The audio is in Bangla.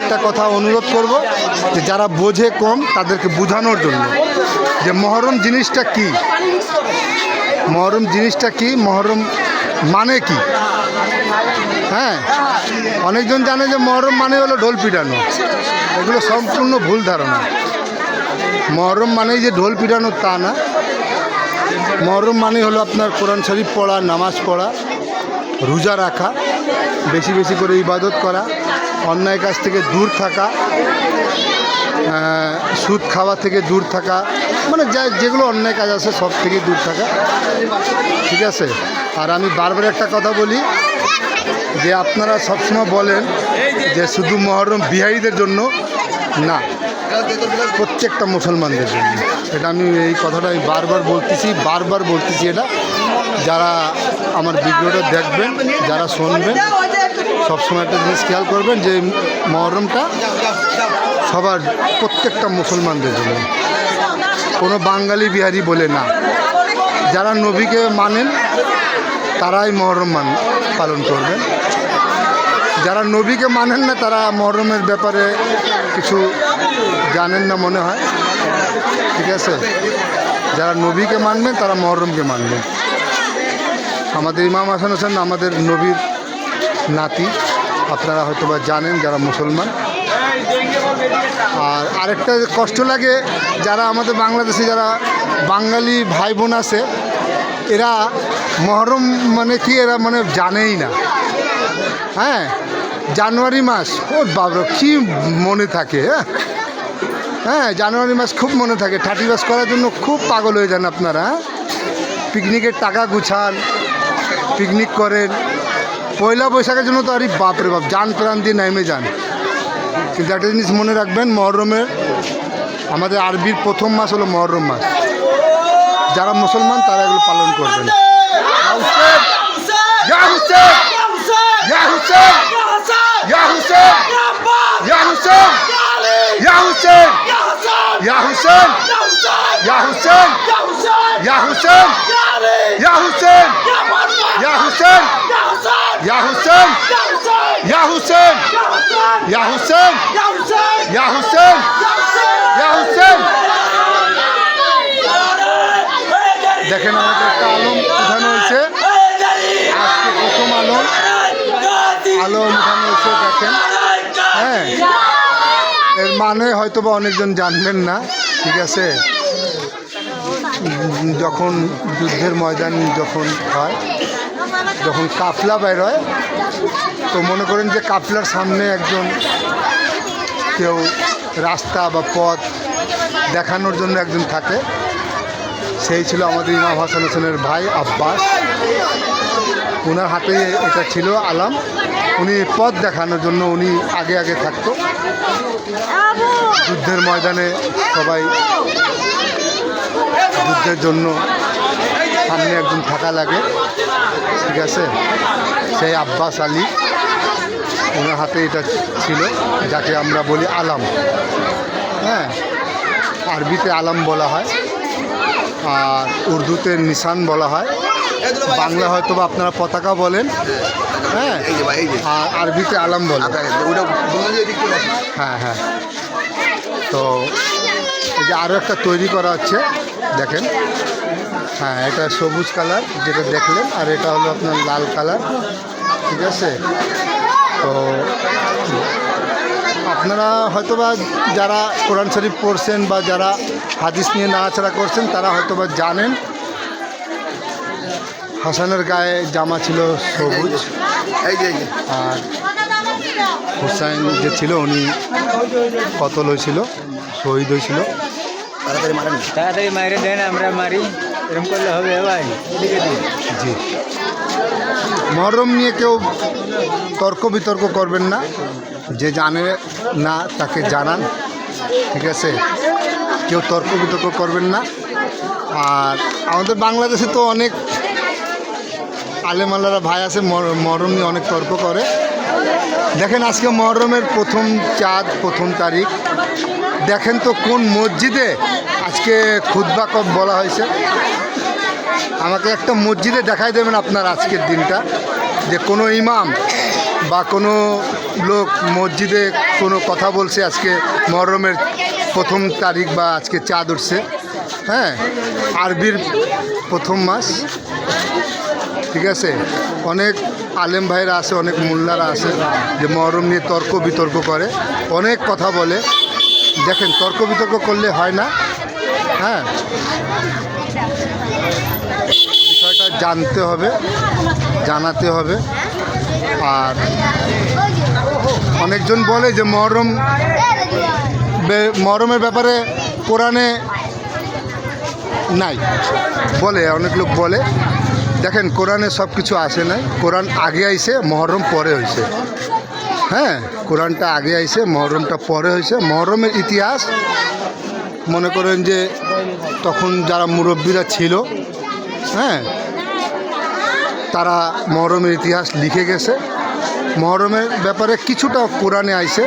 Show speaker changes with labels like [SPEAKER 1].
[SPEAKER 1] একটা কথা অনুরোধ করব যে যারা বোঝে কম তাদেরকে বোঝানোর জন্য যে মহরম জিনিসটা কি, মহরম জিনিসটা কি, মহরম মানে কি। হ্যাঁ, অনেকজন জানে যে মহরম মানে হলো ঢোল পিটানো, এগুলো সম্পূর্ণ ভুল ধারণা। মহরম মানেই যে ঢোল পিটানো তা না। মহরম মানে হলো আপনার কোরআন শরীফ পড়া, নামাজ পড়া, রোজা রাখা, বেশি বেশি করে ইবাদত করা, অন্যায় কাজ থেকে দূর থাকা, সুদ খাওয়া থেকে দূর থাকা, মানে যেগুলো অন্যায় কাজ আছে সব থেকে দূর থাকা, ঠিক আছে। আর আমি বারবার একটা কথা বলি যে আপনারা সবসময় বলেন যে শুধু মহরম বিহারীদের জন্য, না, প্রত্যেকটা মুসলমানদের জন্য। এটা আমি এই কথাটা আমি বারবার বলতেছি এটা। যারা আমার ভিডিওটা দেখবেন, যারা শুনবেন, সবসময় একটা জিনিস খেয়াল করবেন যে মহরমটা সবার, প্রত্যেকটা মুসলমানদের জন্য, কোনো বাঙালি বিহারি বলে না। যারা নবীকে মানেন তারাই মহরম পালন করবেন, যারা নবীকে মানেন না তারা মহরমের ব্যাপারে কিছু জানেন না মনে হয়, ঠিক আছে। যারা নবীকে মানবেন তারা মহরমকে মানবেন। আমাদের ইমাম হাসান হোসেন আমাদের নবীর নাতি, আপনারা হয়তো বা জানেন যারা মুসলমান। আর আরেকটা কষ্ট লাগে, যারা আমাদের বাংলাদেশে যারা বাঙালি ভাই বোন আছে, এরা মহরম মানে কি এরা মানে জানেই না। হ্যাঁ, জানুয়ারি মাস, ও বাবা কি মনে থাকে। হ্যাঁ, জানুয়ারি মাস খুব মনে থাকে, 31 করার জন্য খুব পাগল হয়ে যান আপনারা। পিকনিকের টাকা গুছান, পিকনিক করেন, পয়লা বৈশাখের জন্য তো আরে বাপরে বাপ জান প্রাণ দিয়ে নেমে যান। কিন্তু একটা জিনিস মনে রাখবেন, মহরমের আমাদের আরবির প্রথম মাস হলো মহরম মাস। যারা মুসলমান তারা এগুলো পালন করবেন। দেখেন আমাদের একটা আলম উঠানো হয়েছে, আজকে প্রথম আলম উঠানো হয়েছে। দেখেন, হ্যাঁ, এর মানে হয়তো বা অনেকজন জানবেন না, ঠিক আছে। যখন যুদ্ধের ময়দান যখন হয়, যখন কাফলা বের হয়, তো মনে করেন যে কাফলার সামনে একজন কেউ রাস্তা বা পথ দেখানোর জন্য একজন থাকে, সেই ছিল আমাদের ইমাম হাসান হোসেনের ভাই আব্বাস। ওনার হাতে এটা ছিল আলাম, উনি পথ দেখানোর জন্য উনি আগে আগে থাকতো। যুদ্ধের ময়দানে সবাই যুদ্ধের জন্য সামনে একজন থাকা লাগে, ঠিক আছে। সেই আব্বাস আলী, ওনার হাতে এটা ছিল, যাকে আমরা বলি আলাম। হ্যাঁ, আরবিতে আলাম বলা হয়, আর উর্দুতে নিশান বলা হয়, বাংলা হয়তো বা আপনারা পতাকা বলেন। হ্যাঁ, আর আরবিতে আলাম বলে। হ্যাঁ হ্যাঁ, তো এই যে আরও একটা তৈরি করা হচ্ছে, দেখেন। হ্যাঁ, এটা সবুজ কালার যেটা দেখলেন, আর এটা হলো আপনার লাল কালার, ঠিক আছে। তো আপনারা হয়তোবা যারা কোরআন শরীফ পড়ছেন বা যারা হাদিস নিয়ে নাড়াচাড়া করছেন তারা হয়তোবা জানেন, হাসানের গায়ে জামা ছিল সবুজ, আর হুসাইন যে ছিল উনি কতল হয়েছিল, শহীদ হয়েছিল।
[SPEAKER 2] তাড়াতাড়ি মারে দেন, আমরা মারি, এরকম করলে হবে ভাই।
[SPEAKER 1] জি, মহরম নিয়ে কেউ তর্ক বিতর্ক করবেন না, যে জানে না তাকে জানান, ঠিক আছে। কেউ তর্ক বিতর্ক করবেন না। আর আমাদের বাংলাদেশে তো অনেক আলেমালারা ভাই আছে, মহরম নিয়ে অনেক তর্ক করে। দেখেন আজকে মহরমের প্রথম চাঁদ, প্রথম তারিখ। দেখেন তো কোন মসজিদে আজকে খুতবা কব বলা হয়েছে। আমাকে একটা মসজিদে দেখাই দেবেন আপনার আজকের দিনটা, যে কোনো ইমাম বা কোনো লোক মসজিদে কোনো কথা বলছে আজকে মহরমের 1ম তারিখ বা আজকে চাঁদ উঠছে, হ্যাঁ, আরবির 1ম মাস, ঠিক আছে। অনেক আলেম ভাইরা আছে, অনেক মোল্লারা আছে যে মহরম নিয়ে তর্ক বিতর্ক করে, অনেক কথা বলে। দেখেন, তর্ক বিতর্ক করলে হয় না, হ্যাঁ, বিষয়টা জানতে হবে, জানাতে হবে। আর অনেকজন বলে যে মহরমের ব্যাপারে কোরআনে নাই, বলে, অনেক লোক বলে। দেখেন, কোরআনে সব কিছু আসে নাই। কোরআন আগে আইছে, মহরম পরে হয়েছে, হ্যাঁ, কোরআনটা আগে আইছে, মহরমটা পরে হয়েছে। মহরমের ইতিহাস মনে করেন যে তখন যারা মুরব্বীরা ছিল, হ্যাঁ, তারা মহরমের ইতিহাস লিখে গেছে। মহরমের ব্যাপারে কিছুটা কোরআনে আইছে,